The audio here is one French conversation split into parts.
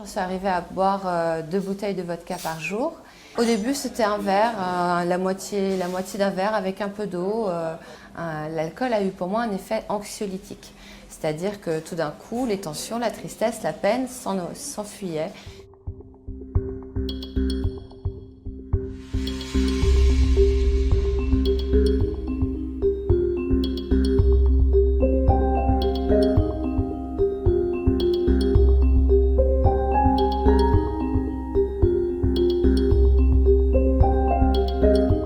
J'en suis arrivée à boire 2 bouteilles de vodka par jour. Au début, c'était un verre, la moitié d'un verre avec un peu d'eau. L'alcool a eu pour moi un effet anxiolytique. C'est-à-dire que tout d'un coup, les tensions, la tristesse, la peine s'enfuyaient.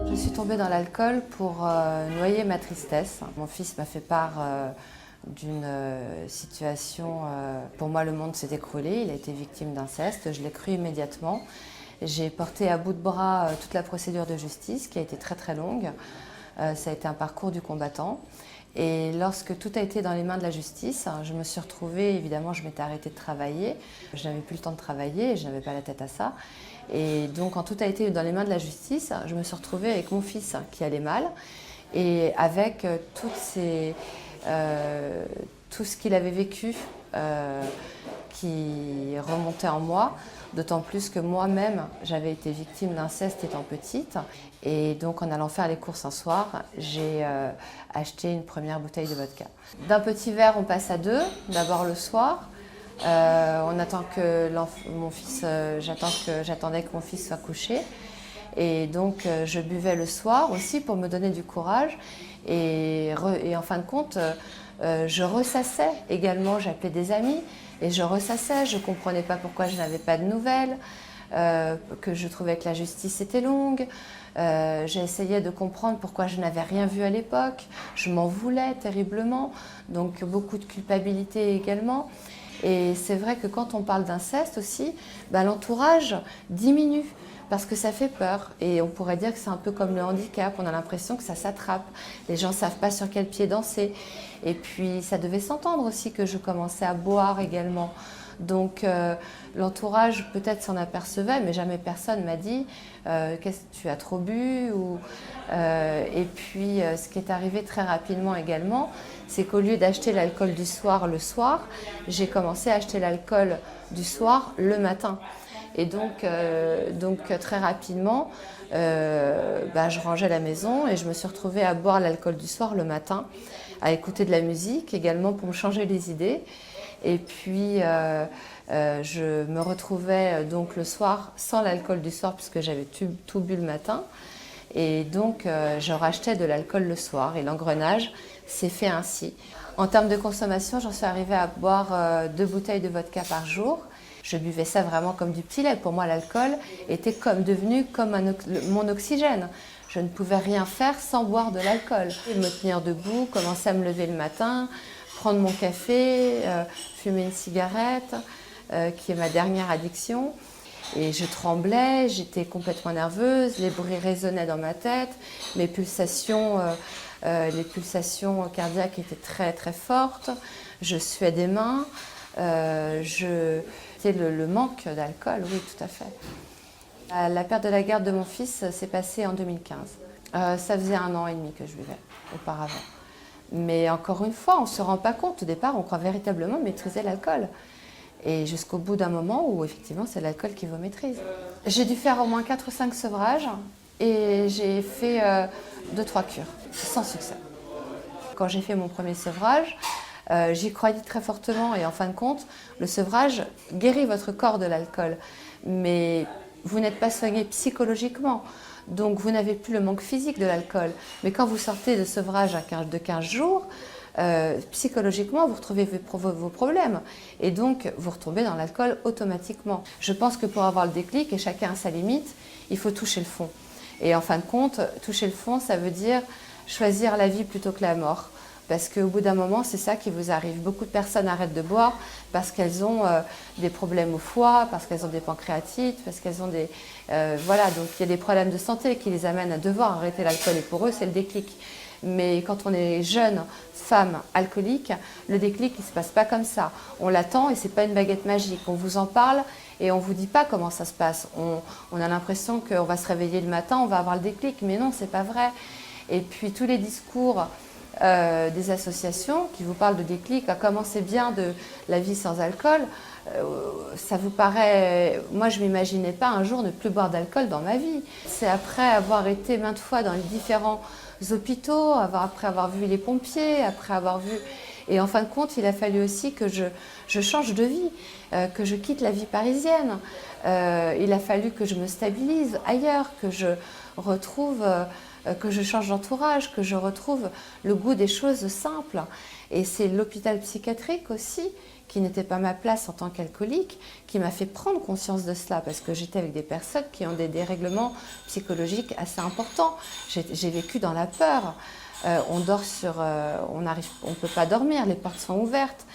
Je suis tombée dans l'alcool pour noyer ma tristesse. Mon fils m'a fait part d'une situation. Pour moi, le monde s'est écroulé. Il a été victime d'inceste. Je l'ai cru immédiatement. J'ai porté à bout de bras toute la procédure de justice qui a été très très longue. Ça a été un parcours du combattant. Et lorsque tout a été dans les mains de la justice, je me suis retrouvée, évidemment, je m'étais arrêtée de travailler. Je n'avais plus le temps de travailler et je n'avais pas la tête à ça. Et donc, quand tout a été dans les mains de la justice, je me suis retrouvée avec mon fils qui allait mal et avec tout ce qu'il avait vécu qui remontait en moi, d'autant plus que moi-même, j'avais été victime d'inceste étant petite. Et donc, en allant faire les courses un soir, j'ai acheté une première bouteille de vodka. D'un petit verre, on passe à 2, d'abord le soir. On attend que j'attendais que mon fils soit couché. Et donc, je buvais le soir aussi pour me donner du courage. Et en fin de compte, je ressassais également, j'appelais des amis et je ressassais, je ne comprenais pas pourquoi je n'avais pas de nouvelles, que je trouvais que la justice était longue. J'essayais de comprendre pourquoi je n'avais rien vu à l'époque, je m'en voulais terriblement, donc beaucoup de culpabilité également. Et c'est vrai que quand on parle d'inceste aussi, l'entourage diminue. Parce que ça fait peur et on pourrait dire que c'est un peu comme le handicap, on a l'impression que ça s'attrape. Les gens ne savent pas sur quel pied danser. Et puis ça devait s'entendre aussi que je commençais à boire également. Donc l'entourage peut-être s'en apercevait, mais jamais personne m'a dit qu'est-ce que tu as trop bu et puis ce qui est arrivé très rapidement également, c'est qu'au lieu d'acheter l'alcool du soir le soir, j'ai commencé à acheter l'alcool du soir le matin. Et donc très rapidement, je rangeais la maison et je me suis retrouvée à boire l'alcool du soir le matin, à écouter de la musique également pour me changer les idées. Et puis je me retrouvais donc le soir sans l'alcool du soir puisque j'avais tout bu le matin. Et donc je rachetais de l'alcool le soir et l'engrenage s'est fait ainsi. En termes de consommation, j'en suis arrivée à boire 2 bouteilles de vodka par jour. Je buvais ça vraiment comme du petit lait. Pour moi, l'alcool était devenu comme mon oxygène. Je ne pouvais rien faire sans boire de l'alcool. Me tenir debout, commencer à me lever le matin, prendre mon café, fumer une cigarette, qui est ma dernière addiction. Et je tremblais, j'étais complètement nerveuse, les bruits résonnaient dans ma tête, mes pulsations cardiaques étaient très très fortes, je suais des mains. C'était le manque d'alcool, oui, tout à fait. La perte de la garde de mon fils s'est passée en 2015. Ça faisait 1 an et demi que je buvais auparavant. Mais encore une fois, on ne se rend pas compte. Au départ, on croit véritablement maîtriser l'alcool. Et jusqu'au bout d'un moment où, effectivement, c'est l'alcool qui vous maîtrise. J'ai dû faire au moins 4 ou 5 sevrages et j'ai fait 2-3 cures, sans succès. Quand j'ai fait mon premier sevrage, j'y croyais très fortement et en fin de compte, le sevrage guérit votre corps de l'alcool. Mais vous n'êtes pas soigné psychologiquement, donc vous n'avez plus le manque physique de l'alcool. Mais quand vous sortez de sevrage de 15 jours, psychologiquement, vous retrouvez vos problèmes et donc vous retombez dans l'alcool automatiquement. Je pense que pour avoir le déclic, et chacun a sa limite, il faut toucher le fond. Et en fin de compte, toucher le fond, ça veut dire choisir la vie plutôt que la mort. Parce qu'au bout d'un moment, c'est ça qui vous arrive. Beaucoup de personnes arrêtent de boire parce qu'elles ont des problèmes au foie, parce qu'elles ont des pancréatites, parce qu'elles ont des... voilà, donc il y a des problèmes de santé qui les amènent à devoir arrêter l'alcool. Et pour eux, c'est le déclic. Mais quand on est jeune, femme, alcoolique, le déclic, il ne se passe pas comme ça. On l'attend et ce n'est pas une baguette magique. On vous en parle et on ne vous dit pas comment ça se passe. On a l'impression qu'on va se réveiller le matin, on va avoir le déclic. Mais non, ce n'est pas vrai. Et puis tous les discours des associations qui vous parlent de déclic, à comment c'est bien de la vie sans alcool, ça vous paraît... Moi, je ne m'imaginais pas un jour ne plus boire d'alcool dans ma vie. C'est après avoir été maintes fois dans les différents hôpitaux, après avoir vu les pompiers, après avoir vu... Et en fin de compte, il a fallu aussi que je change de vie, que je quitte la vie parisienne. Il a fallu que je me stabilise ailleurs, que je retrouve... que je change d'entourage, que je retrouve le goût des choses simples. Et c'est l'hôpital psychiatrique aussi, qui n'était pas ma place en tant qu'alcoolique, qui m'a fait prendre conscience de cela, parce que j'étais avec des personnes qui ont des dérèglements psychologiques assez importants. J'ai vécu dans la peur. On dort on ne peut pas dormir, les portes sont ouvertes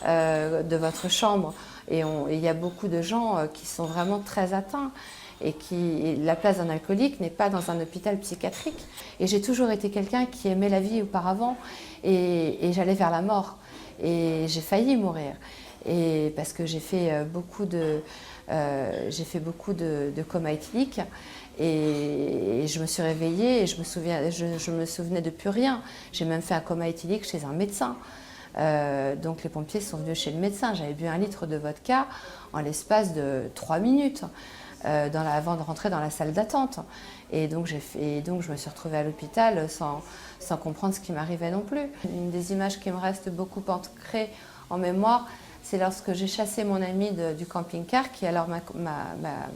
de votre chambre. Et il y a beaucoup de gens qui sont vraiment très atteints. Et la place d'un alcoolique n'est pas dans un hôpital psychiatrique. Et j'ai toujours été quelqu'un qui aimait la vie auparavant et j'allais vers la mort. Et j'ai failli mourir. Et parce que j'ai fait beaucoup de coma éthylique et je me suis réveillée et je me souvenais de plus rien. J'ai même fait un coma éthylique chez un médecin. Donc les pompiers sont venus chez le médecin. J'avais bu 1 litre de vodka en l'espace de 3 minutes. Avant de rentrer dans la salle d'attente. Et donc je me suis retrouvée à l'hôpital sans comprendre ce qui m'arrivait non plus. Une des images qui me reste beaucoup ancrée en mémoire, c'est lorsque j'ai chassé mon ami du camping-car qui alors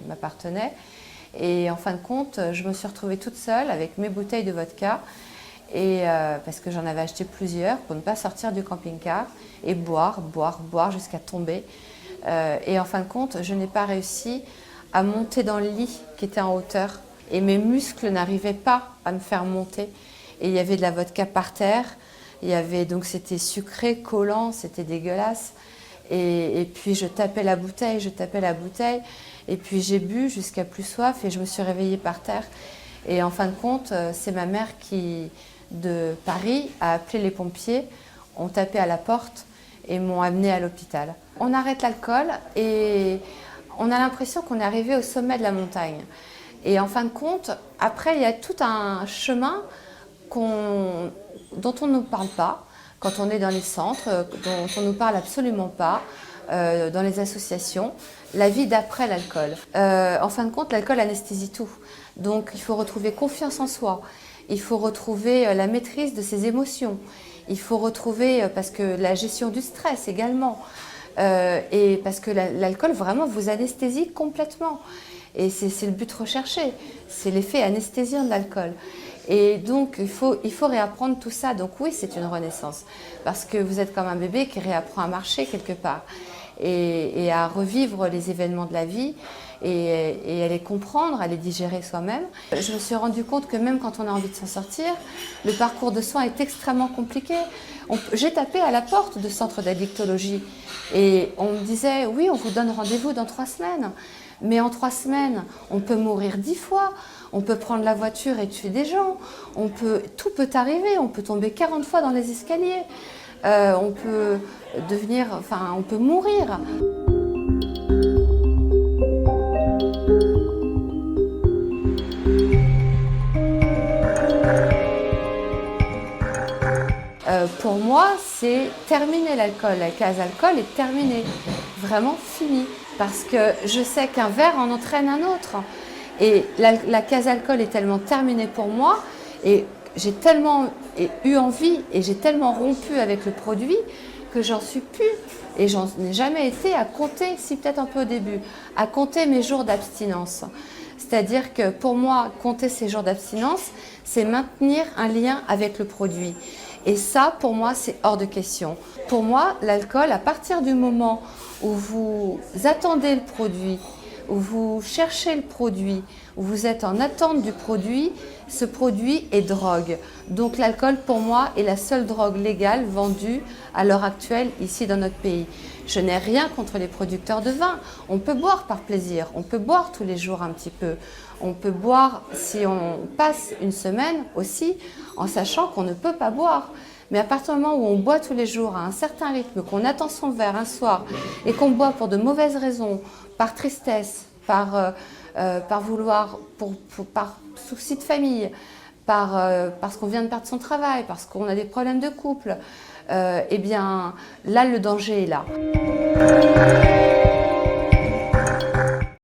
m'appartenait. Et en fin de compte, je me suis retrouvée toute seule avec mes bouteilles de vodka, parce que j'en avais acheté plusieurs pour ne pas sortir du camping-car et boire jusqu'à tomber. Et en fin de compte, je n'ai pas réussi à monter dans le lit qui était en hauteur et mes muscles n'arrivaient pas à me faire monter et il y avait de la vodka par terre, donc c'était sucré, collant, c'était dégueulasse et puis je tapais la bouteille et puis j'ai bu jusqu'à plus soif et je me suis réveillée par terre et en fin de compte c'est ma mère qui de Paris a appelé les pompiers, ont tapé à la porte et m'ont amenée à l'hôpital. On arrête l'alcool et on a l'impression qu'on est arrivé au sommet de la montagne. Et en fin de compte, après, il y a tout un chemin dont on ne nous parle pas quand on est dans les centres, dont on ne nous parle absolument pas dans les associations, la vie d'après l'alcool. En fin de compte, l'alcool anesthésie tout. Donc, il faut retrouver confiance en soi. Il faut retrouver la maîtrise de ses émotions. Il faut retrouver, parce que la gestion du stress également. Et parce que l'alcool vraiment vous anesthésie complètement et c'est le but recherché, c'est l'effet anesthésiant de l'alcool et donc il faut réapprendre tout ça. Donc oui, c'est une renaissance parce que vous êtes comme un bébé qui réapprend à marcher quelque part et à revivre les événements de la vie et à les comprendre, à les digérer soi-même. Je me suis rendu compte que même quand on a envie de s'en sortir, le parcours de soins est extrêmement compliqué. J'ai tapé à la porte de centres d'addictologie et on me disait « oui, on vous donne rendez-vous dans 3 semaines ». Mais en 3 semaines, on peut mourir 10 fois, on peut prendre la voiture et tuer des gens, tout peut arriver, on peut tomber 40 fois dans les escaliers, on peut mourir. Pour moi, c'est terminer l'alcool. La case alcool est terminée, vraiment finie. Parce que je sais qu'un verre en entraîne un autre. Et la case alcool est tellement terminée pour moi. Et j'ai tellement eu envie et j'ai tellement rompu avec le produit que j'en suis plus. Et j'en ai jamais été à compter, si peut-être un peu au début, à compter mes jours d'abstinence. C'est-à-dire que pour moi, compter ces jours d'abstinence, c'est maintenir un lien avec le produit. Et ça, pour moi, c'est hors de question. Pour moi, l'alcool, à partir du moment où vous attendez le produit, où vous cherchez le produit, où vous êtes en attente du produit, ce produit est drogue. Donc l'alcool, pour moi, est la seule drogue légale vendue à l'heure actuelle ici dans notre pays. Je n'ai rien contre les producteurs de vin. On peut boire par plaisir, on peut boire tous les jours un petit peu. On peut boire si on passe une semaine aussi, en sachant qu'on ne peut pas boire. Mais à partir du moment où on boit tous les jours à un certain rythme, qu'on attend son verre un soir et qu'on boit pour de mauvaises raisons, par tristesse, par souci de famille, parce qu'on vient de perdre son travail, parce qu'on a des problèmes de couple, eh bien là le danger est là.